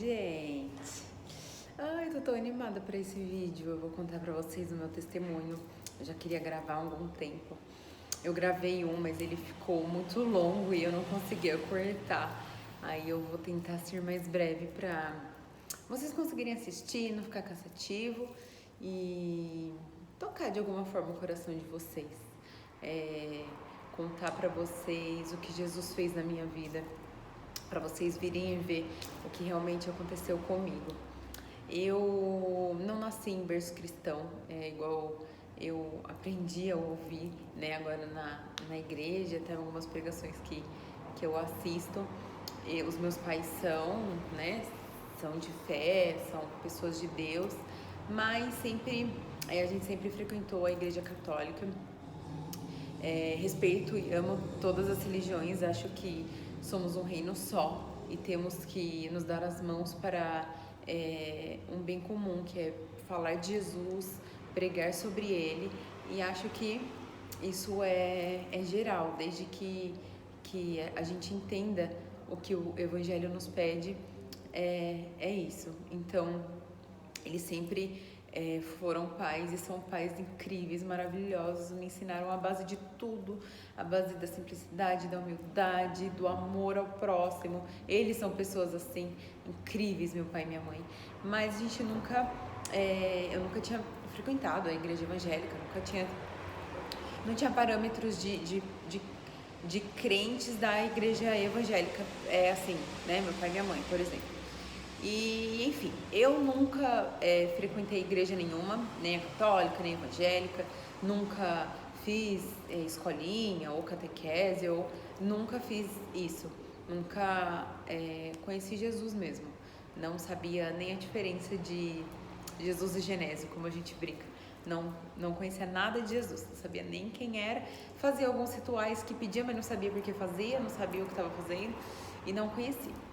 gente! Ai, tô tão animada pra esse vídeo. Eu vou contar pra vocês o meu testemunho. Eu já queria gravar há algum tempo. Eu gravei um, mas ele ficou muito longo e eu não conseguia cortar. Aí eu vou tentar ser mais breve pra vocês conseguirem assistir, não ficar cansativo e tocar de alguma forma o coração de vocês. Contar pra vocês o que Jesus fez na minha vida, para vocês virem ver o que realmente aconteceu comigo. Eu não nasci em berço cristão, igual eu aprendi a ouvir, né, agora na igreja, até algumas pregações que eu assisto. Os meus pais são, né, são de fé, são pessoas de Deus, mas a gente sempre frequentou a igreja católica. Respeito e amo todas as religiões, acho que somos um reino só e temos que nos dar as mãos para um bem comum, que é falar de Jesus, pregar sobre ele, e acho que isso é geral, desde que a gente entenda o que o Evangelho nos pede, é isso. Então, eles sempre foram pais e são pais incríveis, maravilhosos, me ensinaram a base de tudo, a base da simplicidade, da humildade, do amor ao próximo. Eles são pessoas assim, incríveis, meu pai e minha mãe. Mas a gente eu nunca tinha frequentado a igreja evangélica, não tinha parâmetros de crentes da igreja evangélica, assim, né, meu pai e minha mãe, por exemplo. E, enfim, eu nunca frequentei igreja nenhuma, nem a católica, nem a evangélica, nunca fiz escolinha ou catequese, nunca fiz isso, nunca conheci Jesus mesmo, não sabia nem a diferença de Jesus e Genésio, como a gente brinca, não conhecia nada de Jesus, não sabia nem quem era, fazia alguns rituais que pedia, mas não sabia por que fazia, não sabia o que estava fazendo e não conhecia.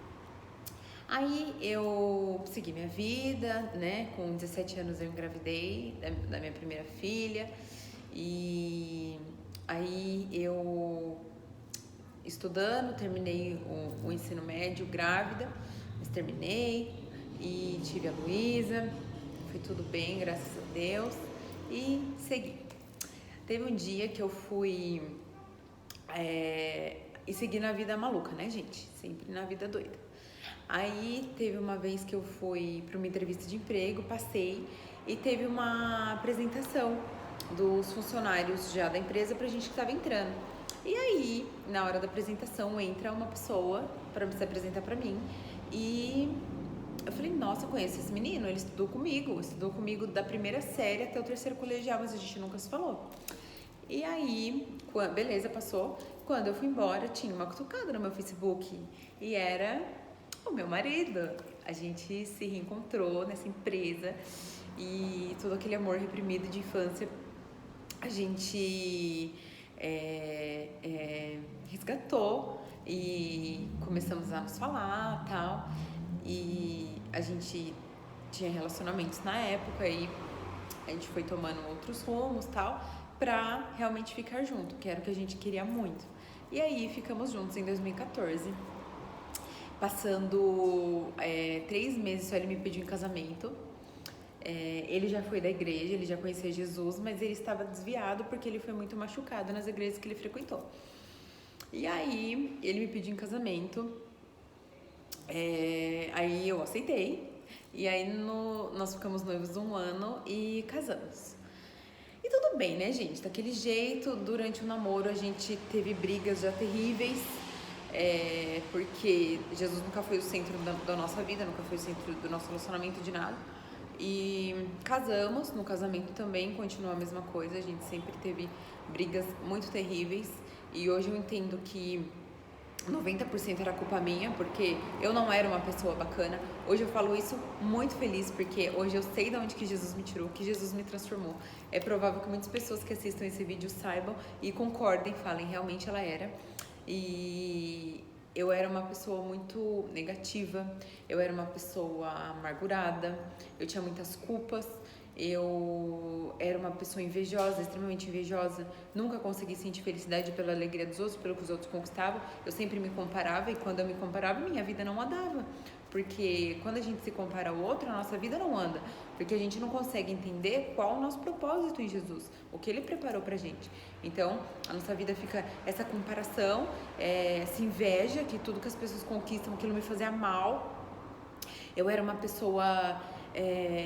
Aí eu segui minha vida, né? Com 17 anos eu engravidei da minha primeira filha. E aí eu estudando, terminei o ensino médio grávida, mas terminei e tive a Luísa. Foi tudo bem, graças a Deus. E segui. Teve um dia que eu fui e segui na vida maluca, né, gente? Sempre na vida doida. Aí teve uma vez que eu fui para uma entrevista de emprego, passei e teve uma apresentação dos funcionários já da empresa pra gente que estava entrando. E aí, na hora da apresentação, entra uma pessoa para se apresentar pra mim e eu falei, nossa, eu conheço esse menino, ele estudou comigo da primeira série até o terceiro colegial, mas a gente nunca se falou. E aí, beleza, passou. Quando eu fui embora, tinha uma cutucada no meu Facebook e era o meu marido. A gente se reencontrou nessa empresa e todo aquele amor reprimido de infância a gente resgatou e começamos a nos falar, tal. E a gente tinha relacionamentos na época e a gente foi tomando outros rumos, tal, pra realmente ficar junto, que era o que a gente queria muito. E aí ficamos juntos em 2014. Passando 3 meses só, ele me pediu em casamento. Ele já foi da igreja, ele já conhecia Jesus, mas ele estava desviado porque ele foi muito machucado nas igrejas que ele frequentou. E aí ele me pediu em casamento, aí eu aceitei, e aí nós ficamos noivos 1 ano e casamos. E tudo bem, né, gente? Daquele jeito, durante o namoro a gente teve brigas já terríveis, porque Jesus nunca foi o centro da nossa vida, nunca foi o centro do nosso relacionamento, de nada. E casamos, no casamento também continua a mesma coisa, a gente sempre teve brigas muito terríveis. E hoje eu entendo que 90% era culpa minha, porque eu não era uma pessoa bacana. Hoje eu falo isso muito feliz, porque hoje eu sei de onde que Jesus me tirou, que Jesus me transformou. É provável que muitas pessoas que assistam esse vídeo saibam e concordem, falem, realmente ela era. E eu era uma pessoa muito negativa, eu era uma pessoa amargurada, eu tinha muitas culpas, eu era uma pessoa invejosa, extremamente invejosa, nunca consegui sentir felicidade pela alegria dos outros, pelo que os outros conquistavam, eu sempre me comparava e quando eu me comparava, minha vida não andava, Porque quando a gente se compara ao outro, a nossa vida não anda. Porque a gente não consegue entender qual o nosso propósito em Jesus, o que Ele preparou pra gente. Então, a nossa vida fica essa comparação, essa inveja, que tudo que as pessoas conquistam, aquilo me fazia mal. Eu era uma pessoa...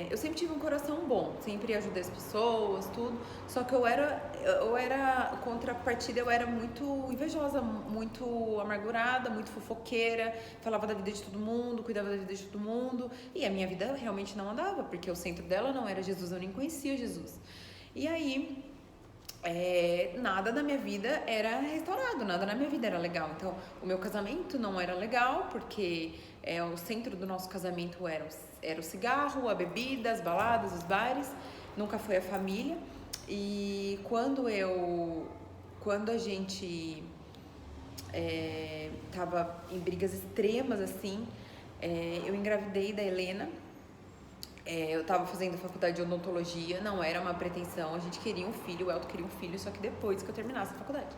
eu sempre tive um coração bom, sempre ajudei as pessoas, tudo. Só que eu era contrapartida, eu era muito invejosa, muito amargurada, muito fofoqueira, falava da vida de todo mundo, cuidava da vida de todo mundo. E a minha vida realmente não andava, porque o centro dela não era Jesus, eu nem conhecia Jesus. E aí... nada na minha vida era restaurado, nada na minha vida era legal. Então, o meu casamento não era legal, porque o centro do nosso casamento era o cigarro, a bebida, as baladas, os bares, nunca foi a família. E quando a gente tava em brigas extremas, assim, eu engravidei da Helena. Eu tava fazendo faculdade de odontologia, não era uma pretensão, a gente queria um filho, o Elton queria um filho, só que depois que eu terminasse a faculdade.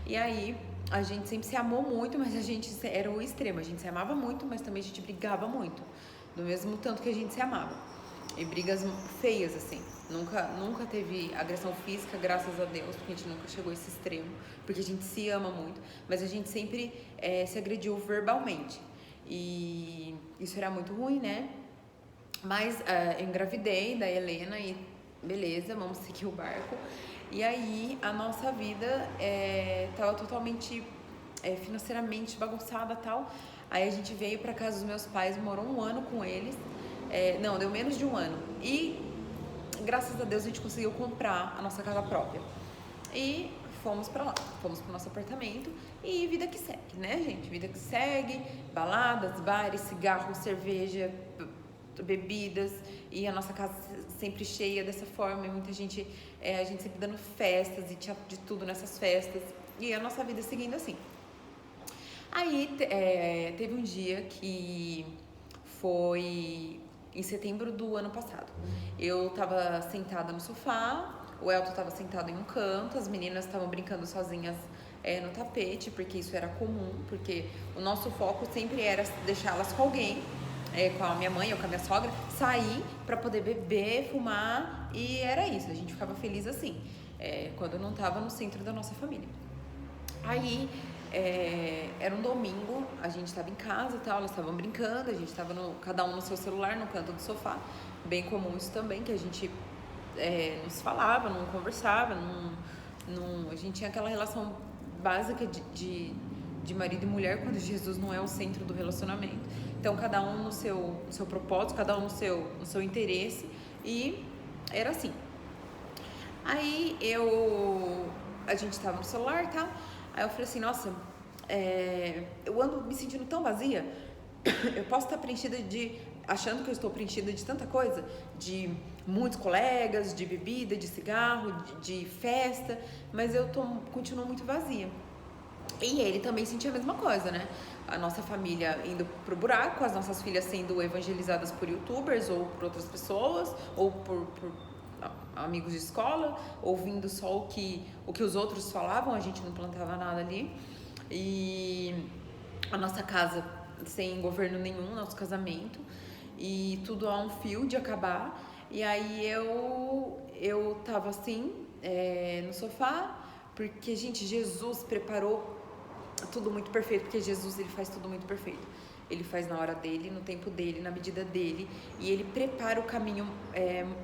E aí, a gente sempre se amou muito, mas a gente era o extremo, a gente se amava muito, mas também a gente brigava muito, do mesmo tanto que a gente se amava. E brigas feias, assim, nunca teve agressão física, graças a Deus, porque a gente nunca chegou a esse extremo, porque a gente se ama muito, mas a gente sempre se agrediu verbalmente. E isso era muito ruim, né? Mas eu engravidei da Helena e beleza, vamos seguir o barco. E aí a nossa vida tava totalmente financeiramente bagunçada e tal. Aí a gente veio pra casa dos meus pais, morou 1 ano com eles. Não, deu menos de 1 ano. E graças a Deus a gente conseguiu comprar a nossa casa própria. E fomos pra lá, fomos pro nosso apartamento e vida que segue, né, gente? Vida que segue, baladas, bares, cigarro, cerveja, bebidas, e a nossa casa sempre cheia dessa forma, e muita gente, a gente sempre dando festas e tinha de tudo nessas festas, e a nossa vida seguindo assim. Aí teve um dia que foi em setembro do ano passado. Eu tava sentada no sofá, o Elton tava sentado em um canto, as meninas estavam brincando sozinhas no tapete, porque isso era comum, porque o nosso foco sempre era deixá-las com alguém, com a minha mãe ou com a minha sogra, sair pra poder beber, fumar, e era isso, a gente ficava feliz assim, quando não tava no centro da nossa família. Aí, era um domingo, a gente tava em casa e tal, elas estavam brincando, a gente tava cada um no seu celular, no canto do sofá, bem comum isso também, que a gente não se falava, não conversava, a gente tinha aquela relação básica de marido e mulher, quando Jesus não é o centro do relacionamento. Então, cada um no seu propósito, cada um no seu interesse, e era assim. Aí, a gente tava no celular e tal, aí eu falei assim, nossa, eu ando me sentindo tão vazia, eu posso estar achando que eu estou preenchida de tanta coisa, de muitos colegas, de bebida, de cigarro, de festa, mas eu continuo muito vazia. E ele também sentia a mesma coisa, né? A nossa família indo pro buraco, as nossas filhas sendo evangelizadas por youtubers ou por outras pessoas, ou por amigos de escola, ouvindo só o que os outros falavam, a gente não plantava nada ali. E a nossa casa sem governo nenhum, nosso casamento, e tudo a um fio de acabar. E aí eu tava assim, no sofá, porque, gente, Jesus preparou tudo muito perfeito, porque Jesus, ele faz tudo muito perfeito. Ele faz na hora dele, no tempo dele, na medida dele, e ele prepara o caminho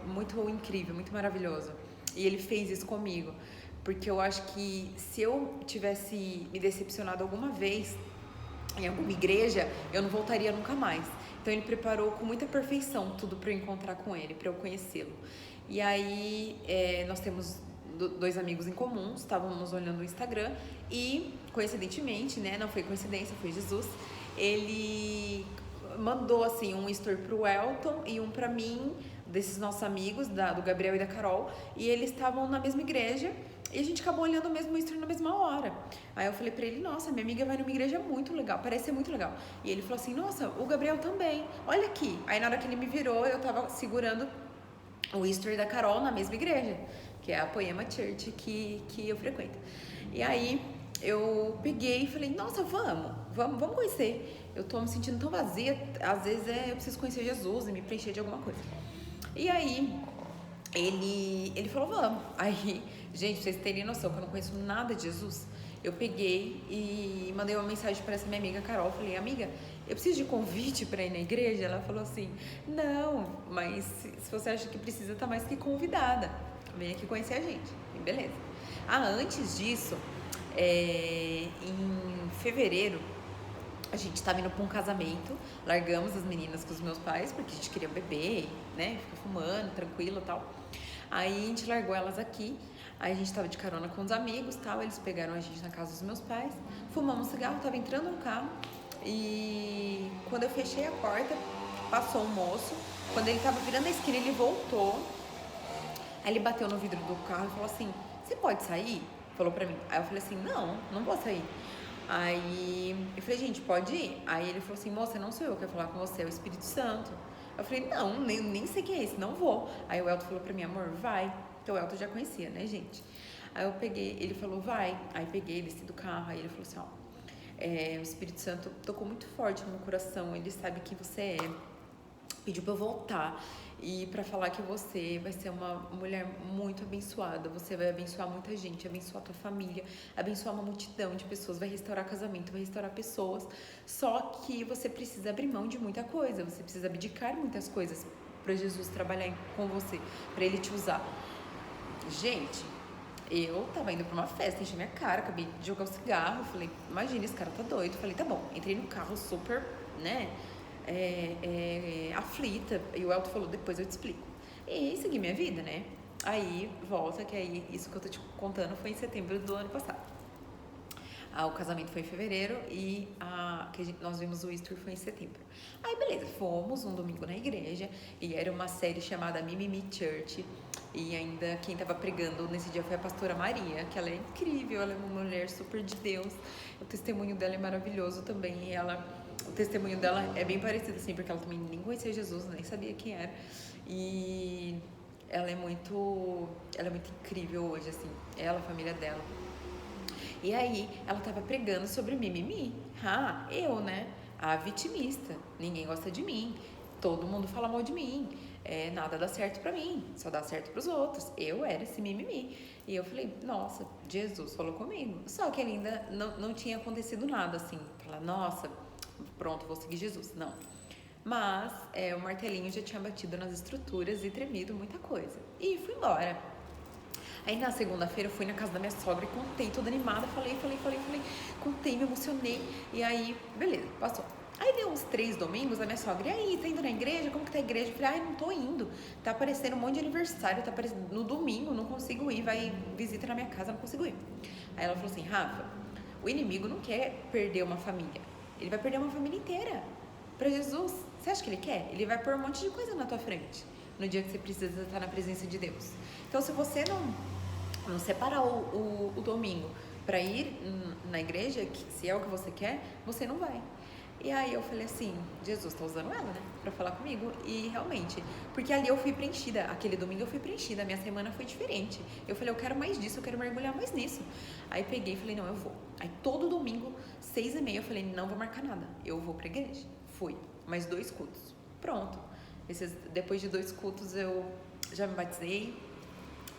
muito incrível, muito maravilhoso. E ele fez isso comigo, porque eu acho que se eu tivesse me decepcionado alguma vez em alguma igreja, eu não voltaria nunca mais. Então ele preparou com muita perfeição tudo para eu encontrar com ele, para eu conhecê-lo. E aí nós temos 2 amigos em comum, estávamos olhando o Instagram e, coincidentemente, né, não foi coincidência, foi Jesus, ele mandou assim um story pro Elton e um pra mim, desses nossos amigos, do Gabriel e da Carol, e eles estavam na mesma igreja e a gente acabou olhando o mesmo story na mesma hora. Aí eu falei pra ele, nossa, minha amiga vai numa igreja muito legal, parece ser muito legal. E ele falou assim, nossa, o Gabriel também, olha aqui. Aí na hora que ele me virou, eu tava segurando o story da Carol na mesma igreja, que é a Poema Church que eu frequento. E aí eu peguei e falei, nossa, vamos vamos conhecer. Eu tô me sentindo tão vazia, às vezes eu preciso conhecer Jesus e me preencher de alguma coisa. E aí, ele falou, vamos. Aí, gente, pra vocês terem noção que eu não conheço nada de Jesus, eu peguei e mandei uma mensagem para essa minha amiga Carol. Falei, amiga, eu preciso de convite para ir na igreja? Ela falou assim, não, mas se você acha que precisa, tá mais que convidada. Vem aqui conhecer a gente. E beleza. Antes disso, em fevereiro, a gente tava indo pra um casamento, largamos as meninas com os meus pais, porque a gente queria beber, né, ficar fumando, tranquilo e tal. Aí a gente largou elas aqui, aí a gente tava de carona com os amigos e tal, eles pegaram a gente na casa dos meus pais, fumamos um cigarro, tava entrando no carro, e quando eu fechei a porta, passou um moço, quando ele tava virando a esquina, ele voltou, aí ele bateu no vidro do carro e falou assim, você pode sair? Falou pra mim. Aí eu falei assim, não vou sair. Aí eu falei, gente, pode ir? Aí ele falou assim, moça, não sou eu que quero falar com você, é o Espírito Santo. Eu falei, não, nem sei quem é esse, não vou. Aí o Elton falou pra mim, amor, vai. Então o Elton já conhecia, né, gente? Aí eu peguei, ele falou, vai. Aí peguei, desci do carro, aí ele falou assim, ó, o Espírito Santo tocou muito forte no meu coração, ele sabe quem você é, pediu pra eu voltar e pra falar que você vai ser uma mulher muito abençoada, você vai abençoar muita gente, abençoar a tua família, abençoar uma multidão de pessoas, vai restaurar casamento, vai restaurar pessoas, só que você precisa abrir mão de muita coisa, você precisa abdicar muitas coisas pra Jesus trabalhar com você, pra ele te usar. Gente, eu tava indo pra uma festa, enchi minha cara, acabei de jogar o cigarro, falei, imagina, esse cara tá doido. Falei, tá bom, entrei no carro super, né, aflita, e o Elton falou, depois eu te explico. E segui minha vida, né? Aí volta, que aí isso que eu tô te contando foi em setembro do ano passado. O casamento foi em fevereiro e nós vimos o Easter foi em setembro. Aí beleza, fomos um domingo na igreja e era uma série chamada Mimimi Church. E ainda quem tava pregando nesse dia foi a pastora Maria, que ela é incrível, ela é uma mulher super de Deus. O testemunho dela é maravilhoso também. E o testemunho dela é bem parecido assim, porque ela também nem conhecia Jesus, nem sabia quem era. E ela é muito incrível hoje, assim, ela, a família dela. E aí, ela tava pregando sobre mimimi. Eu, né? A vitimista. Ninguém gosta de mim. Todo mundo fala mal de mim. Nada dá certo pra mim. Só dá certo pros outros. Eu era esse mimimi. E eu falei, nossa, Jesus falou comigo. Só que ainda não tinha acontecido nada, assim. Falar, nossa, pronto, vou seguir Jesus. Não. Mas o martelinho já tinha batido nas estruturas e tremido muita coisa. E fui embora. Aí na segunda-feira eu fui na casa da minha sogra e contei, toda animada, falei, contei, me emocionei. E aí, beleza, passou. Aí deu uns 3 domingos, a minha sogra, e aí, tá indo na igreja? Como que tá a igreja? Eu falei, não tô indo. Tá aparecendo um monte de aniversário, tá aparecendo no domingo, não consigo ir, vai visita na minha casa, não consigo ir. Aí ela falou assim, Rafa, o inimigo não quer perder uma família, ele vai perder uma família inteira. Pra Jesus, você acha que ele quer? Ele vai pôr um monte de coisa na tua frente, no dia que você precisa estar na presença de Deus. Então, se você não separar o domingo para ir na igreja, se é o que você quer, você não vai. E aí eu falei assim, Jesus tá usando ela, né, pra falar comigo. E realmente, porque ali eu fui preenchida, aquele domingo eu fui preenchida, a minha semana foi diferente. Eu falei, eu quero mais disso, eu quero mergulhar mais nisso. Aí peguei e falei, não, eu vou. Aí todo domingo, 6h30, eu falei, não vou marcar nada, eu vou pra igreja. Fui, mais 2 cultos, pronto. Depois de 2 cultos eu já me batizei,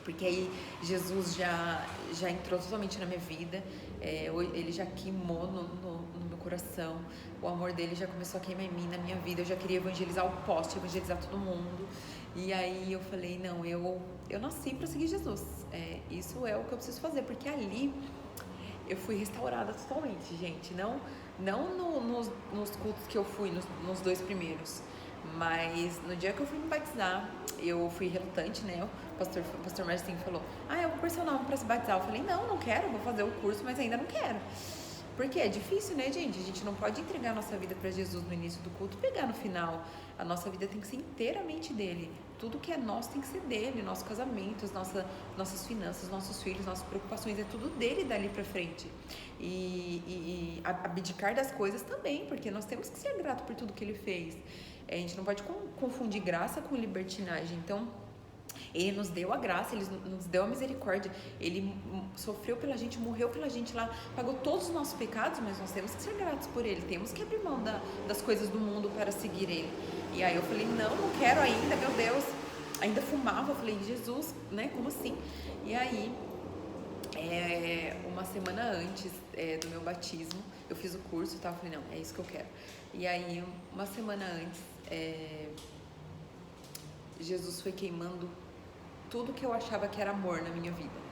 porque aí Jesus já entrou totalmente na minha vida, ele já queimou no meu coração, o amor dele já começou a queimar em mim, na minha vida, eu já queria evangelizar o poste, evangelizar todo mundo, e aí eu falei, não, eu nasci para seguir Jesus, isso é o que eu preciso fazer, porque ali eu fui restaurada totalmente, gente, não nos cultos que eu fui, nos 2 primeiros, mas no dia que eu fui me batizar, eu fui relutante, né? O pastor Marcinho falou, eu vou pôr seu nome pra se batizar. Eu falei, não quero, vou fazer o curso, mas ainda não quero. Porque é difícil, né, gente? A gente não pode entregar a nossa vida pra Jesus no início do culto e pegar no final. A nossa vida tem que ser inteiramente dele. Tudo que é nosso tem que ser dele. Nosso casamento, nossas finanças, nossos filhos, nossas preocupações, é tudo dele dali pra frente. E abdicar das coisas também, porque nós temos que ser grato por tudo que ele fez. A gente não pode confundir graça com libertinagem. Então, Ele nos deu a graça, Ele nos deu a misericórdia, Ele sofreu pela gente, morreu pela gente lá, pagou todos os nossos pecados, mas nós temos que ser gratos por Ele, temos que abrir mão das coisas do mundo para seguir Ele. E aí eu falei, não quero ainda, meu Deus, ainda fumava, eu falei, Jesus, né, como assim? E aí, uma semana antes do meu batismo, eu fiz o curso e tal, falei, não, é isso que eu quero. E aí, uma semana antes, Jesus foi queimando tudo que eu achava que era amor na minha vida.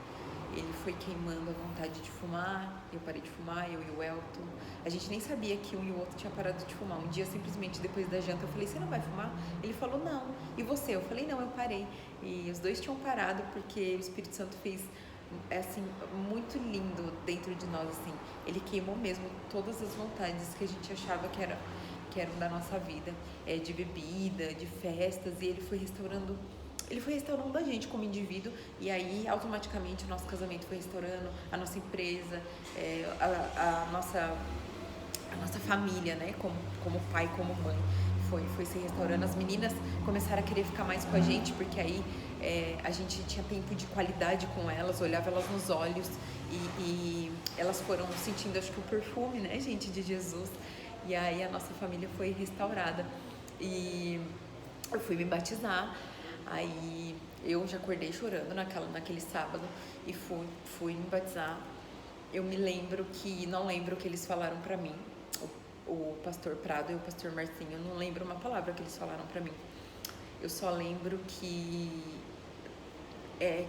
Ele foi queimando a vontade de fumar, eu parei de fumar, eu e o Elton. A gente nem sabia que um e o outro tinha parado de fumar. Um dia, simplesmente, depois da janta, eu falei, você não vai fumar? Ele falou, não. E você? Eu falei, não, eu parei. E os dois tinham parado porque o Espírito Santo fez, assim, muito lindo dentro de nós, assim. Ele queimou mesmo todas as vontades que a gente achava que eram da nossa vida, de bebida, de festas, e ele foi restaurando a gente como indivíduo, e aí automaticamente o nosso casamento foi restaurando, a nossa empresa, a nossa família, né, como pai, como mãe, foi se restaurando. As meninas começaram a querer ficar mais com a gente, porque aí a gente tinha tempo de qualidade com elas, olhava elas nos olhos, e elas foram sentindo, acho que o perfume, né, gente, de Jesus. E aí a nossa família foi restaurada. E eu fui me batizar. Aí eu já acordei chorando naquele sábado e fui me batizar. Eu me lembro não lembro o que eles falaram pra mim. O pastor Prado e o pastor Marcinho, eu não lembro uma palavra que eles falaram pra mim. Eu só lembro que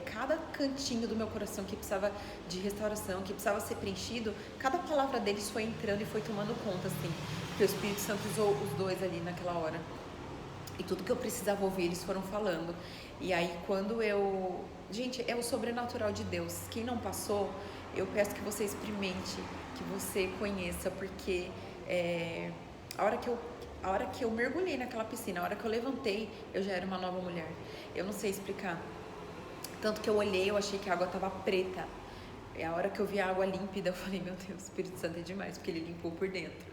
cada cantinho do meu coração que precisava de restauração, que precisava ser preenchido, cada palavra deles foi entrando e foi tomando conta, assim, porque o Espírito Santo usou os dois ali naquela hora, e tudo que eu precisava ouvir eles foram falando. E aí quando gente, é o sobrenatural de Deus. Quem não passou, eu peço que você experimente, que você conheça, porque a hora que eu mergulhei naquela piscina, a hora que eu levantei, eu já era uma nova mulher. Eu não sei explicar. Tanto que eu olhei, eu achei que a água estava preta. E a hora que eu vi a água límpida, eu falei, meu Deus, o Espírito Santo é demais, porque ele limpou por dentro.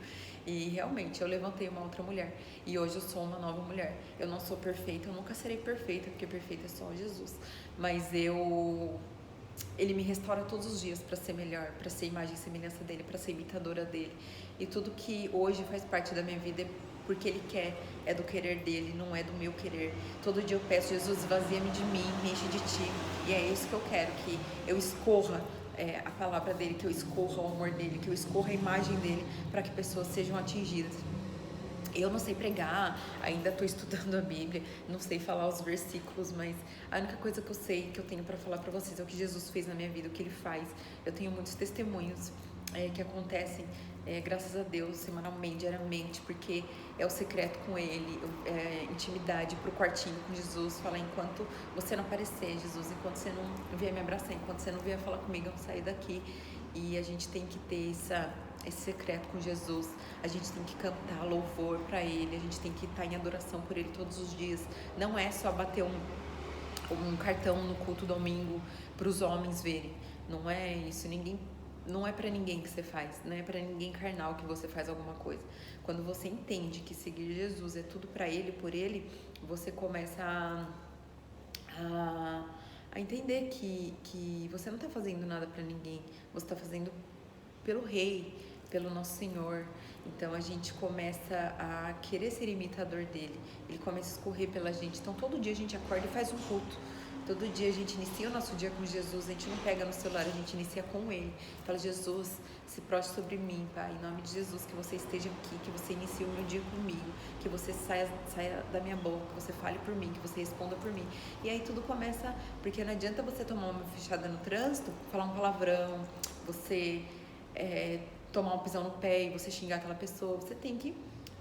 E realmente, eu levantei uma outra mulher. E hoje eu sou uma nova mulher. Eu não sou perfeita, eu nunca serei perfeita, porque perfeita é só Jesus. Mas ele me restaura todos os dias para ser melhor, para ser imagem e semelhança dele, para ser imitadora dele. E tudo que hoje faz parte da minha vida é porque ele quer, é do querer dele, não é do meu querer. Todo dia eu peço, Jesus, esvazia-me de mim, me enche de ti. E é isso que eu quero, que eu escorra a palavra dele, que eu escorra o amor dele, que eu escorra a imagem dele, para que pessoas sejam atingidas. Eu não sei pregar, ainda estou estudando a Bíblia, não sei falar os versículos, mas a única coisa que eu sei, que eu tenho para falar para vocês, é o que Jesus fez na minha vida, o que ele faz. Eu tenho muitos testemunhos que acontecem, graças a Deus, semanalmente, diariamente, porque é o secreto com ele, intimidade pro quartinho com Jesus, falar enquanto você não aparecer, Jesus, enquanto você não vier me abraçar, enquanto você não vier falar comigo, eu não sair daqui. E a gente tem que ter esse secreto com Jesus, a gente tem que cantar louvor para ele, a gente tem que estar em adoração por ele todos os dias. Não é só bater um cartão no culto domingo para os homens verem, não é isso, não é para ninguém que você faz, não é para ninguém carnal que você faz alguma coisa. Quando você entende que seguir Jesus é tudo para ele, por ele, você começa a entender que você não está fazendo nada para ninguém, você está fazendo pelo Rei, pelo nosso Senhor. Então a gente começa a querer ser imitador dele, ele começa a escorrer pela gente. Então todo dia a gente acorda e faz um culto. Todo dia a gente inicia o nosso dia com Jesus, a gente não pega no celular, a gente inicia com ele. Fala, Jesus, se prostre sobre mim, Pai, em nome de Jesus, que você esteja aqui, que você inicie o meu dia comigo, que você saia da minha boca, que você fale por mim, que você responda por mim. E aí tudo começa, porque não adianta você tomar uma fechada no trânsito, falar um palavrão, você tomar um pisão no pé e você xingar aquela pessoa. Você tem que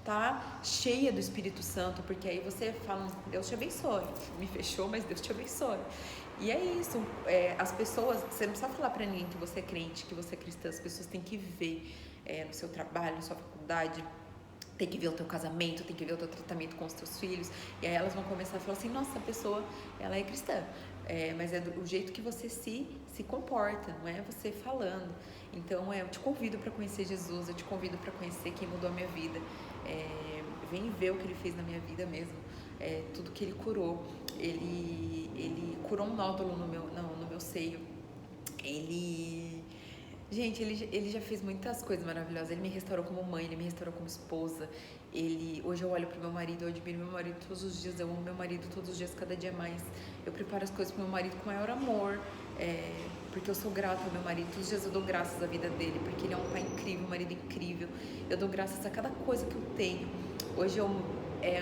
tá cheia do Espírito Santo, porque aí você fala, Deus te abençoe, me fechou, mas Deus te abençoe. E é isso, as pessoas, você não precisa falar pra ninguém que você é crente, que você é cristã, as pessoas têm que ver no seu trabalho, na sua faculdade, tem que ver o teu casamento, tem que ver o teu tratamento com os teus filhos, e aí elas vão começar a falar assim, nossa, a pessoa, ela é cristã, mas é do jeito que você se comporta, não é você falando. Então eu te convido para conhecer Jesus, eu te convido para conhecer quem mudou a minha vida. Vem ver o que ele fez na minha vida mesmo. tudo que ele curou. Ele curou um nódulo no meu seio. Gente, ele já fez muitas coisas maravilhosas. Ele me restaurou como mãe, ele me restaurou como esposa. Hoje eu olho pro meu marido, eu admiro meu marido todos os dias, eu amo meu marido todos os dias, cada dia mais. Eu preparo as coisas pro meu marido com maior amor, porque eu sou grata ao meu marido. Todos os dias eu dou graças à vida dele, porque ele é um pai incrível, um marido incrível. Eu dou graças a cada coisa que eu tenho. Hoje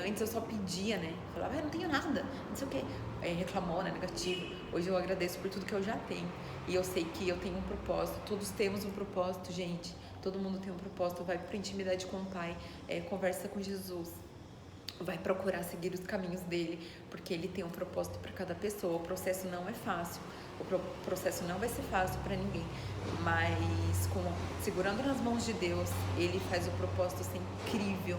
antes eu só pedia, né? Falava, não tenho nada, não sei o quê. Reclamona, negativo. Hoje eu agradeço por tudo que eu já tenho. E eu sei que eu tenho um propósito, todos temos um propósito, gente. Todo mundo tem um propósito. Vai pra intimidade com o Pai, conversa com Jesus. Vai procurar seguir os caminhos dele, porque ele tem um propósito para cada pessoa. O processo não é fácil, o processo não vai ser fácil para ninguém, mas segurando nas mãos de Deus, ele faz o propósito ser incrível.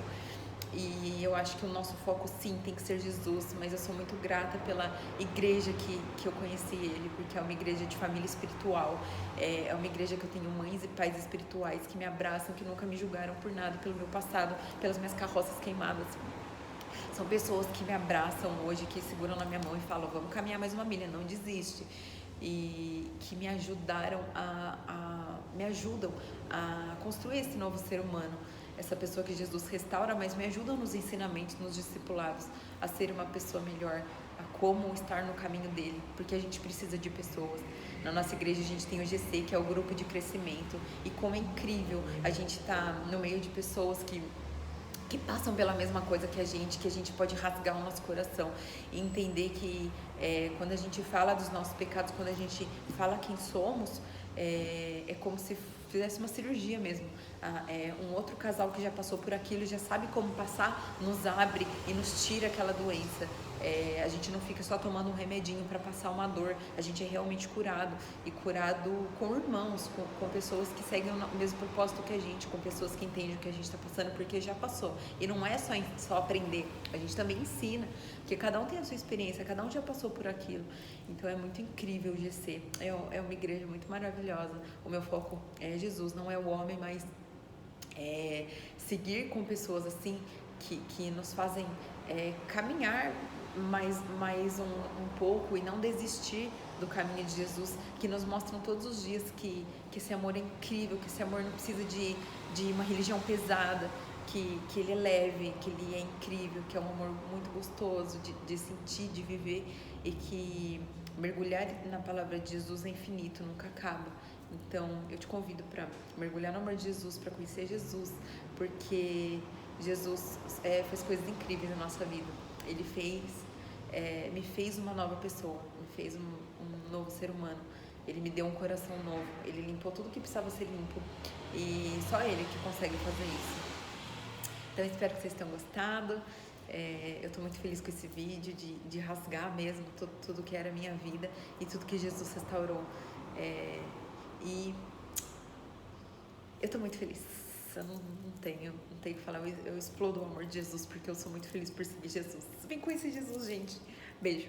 E eu acho que o nosso foco sim tem que ser Jesus, mas eu sou muito grata pela igreja que eu conheci ele, porque é uma igreja de família espiritual, é uma igreja que eu tenho mães e pais espirituais que me abraçam, que nunca me julgaram por nada, pelo meu passado, pelas minhas carroças queimadas. São pessoas que me abraçam hoje, que seguram na minha mão e falam, vamos caminhar mais uma milha, não desiste. E que me ajudaram me ajudam a construir esse novo ser humano. Essa pessoa que Jesus restaura, mas me ajudam nos ensinamentos, nos discipulados, a ser uma pessoa melhor, a como estar no caminho dele, porque a gente precisa de pessoas. Na nossa igreja a gente tem o GC, que é o grupo de crescimento, e como é incrível a gente estar no meio de pessoas que passam pela mesma coisa que a gente pode rasgar o nosso coração e entender que quando a gente fala dos nossos pecados, quando a gente fala quem somos, é como se fizesse uma cirurgia mesmo. Um outro casal que já passou por aquilo, já sabe como passar, nos abre e nos tira aquela doença. A gente não fica só tomando um remedinho para passar uma dor, a gente é realmente curado, e curado com irmãos, com pessoas que seguem o mesmo propósito que a gente, com pessoas que entendem o que a gente está passando, porque já passou. E não é só aprender, a gente também ensina, porque cada um tem a sua experiência, cada um já passou por aquilo. Então é muito incrível o GC, é uma igreja muito maravilhosa. O meu foco é Jesus, não é o homem, mas seguir com pessoas assim que nos fazem caminhar mais um pouco e não desistir do caminho de Jesus, que nos mostram todos os dias que esse amor é incrível, que esse amor não precisa de uma religião pesada, que ele é leve, que ele é incrível, que é um amor muito gostoso de sentir, de viver, e que mergulhar na palavra de Jesus é infinito, nunca acaba. Então eu te convido para mergulhar no amor de Jesus, para conhecer Jesus, porque Jesus fez coisas incríveis na nossa vida. Ele me fez uma nova pessoa, me fez um novo ser humano. Ele me deu um coração novo, ele limpou tudo que precisava ser limpo, e só ele que consegue fazer isso. Então espero que vocês tenham gostado. Eu estou muito feliz com esse vídeo, de rasgar mesmo tudo que era a minha vida e tudo que Jesus restaurou. E eu estou muito feliz. Eu não tenho o que falar. Eu explodo o amor de Jesus, porque eu sou muito feliz por seguir Jesus. Vem conhecer Jesus, gente. Beijo.